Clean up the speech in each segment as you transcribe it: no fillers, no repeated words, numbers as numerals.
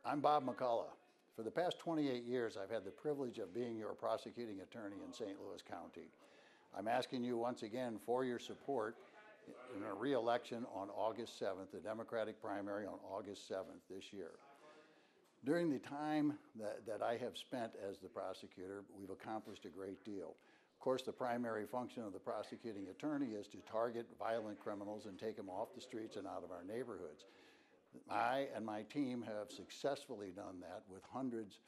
I'm Bob McCulloch. For the past 28 years, I've had the privilege of being your prosecuting attorney in St. Louis County. I'm asking you once again for your support in a re-election on August 7th, the Democratic primary on August 7th this year. During the time that I have spent as the prosecutor, we've accomplished a great deal. Of course, the primary function of the prosecuting attorney is to target violent criminals and take them off the streets and out of our neighborhoods. I and my team have successfully done that with hundreds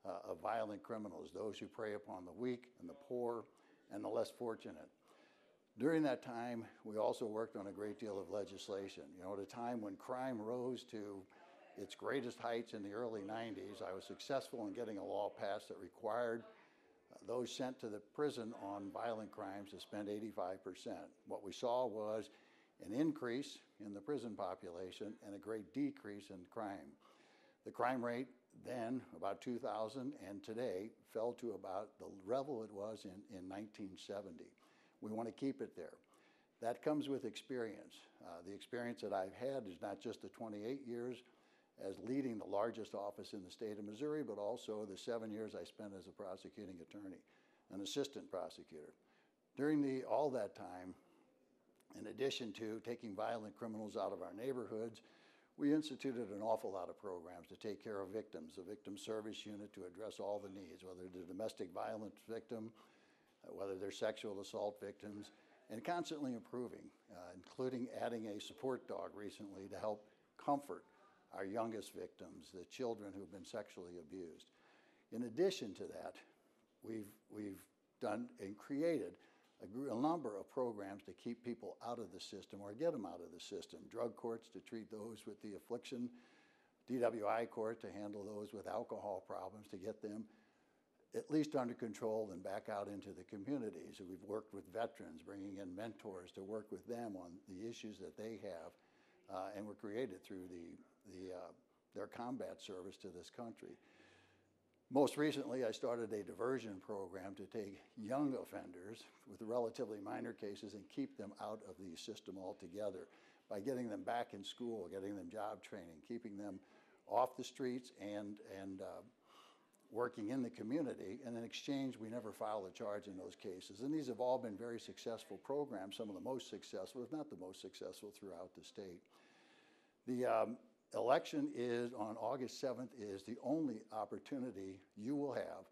of violent criminals, those who prey upon the weak and the poor and the less fortunate. During that time, we also worked on a great deal of legislation. You know, at a time when crime rose to its greatest heights in the early 90s, I was successful in getting a law passed that required those sent to the prison on violent crimes to spend 85%. What we saw was an increase in the prison population and a great decrease in crime. The crime rate then, about 2000, and today fell to about the level it was in 1970. We want to keep it there. That comes with experience. The experience that I've had is not just the 28 years as leading the largest office in the state of Missouri, but also the 7 years I spent as a prosecuting attorney, an assistant prosecutor. During all that time, in addition to taking violent criminals out of our neighborhoods, we instituted an awful lot of programs to take care of victims, a victim service unit to address all the needs, whether they're domestic violence victim, whether they're sexual assault victims, and constantly improving, including adding a support dog recently to help comfort our youngest victims, the children who've been sexually abused. In addition to that, we've done and created a number of programs to keep people out of the system or get them out of the system. Drug courts to treat those with the affliction, DWI court to handle those with alcohol problems, to get them at least under control and back out into the communities. We've worked with veterans, bringing in mentors to work with them on the issues that they have, and were created through their combat service to this country. Most recently, I started a diversion program to take young offenders with relatively minor cases and keep them out of the system altogether by getting them back in school, getting them job training, keeping them off the streets and working in the community. And in exchange, we never file a charge in those cases. And these have all been very successful programs, some of the most successful, if not the most successful, throughout the state. The election is on August 7th is the only opportunity you will have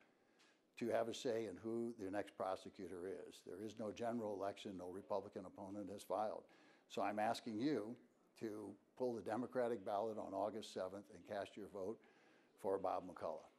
to have a say in who the next prosecutor is. There is no general election, no Republican opponent has filed. So I'm asking you to pull the Democratic ballot on August 7th and cast your vote for Bob McCulloch.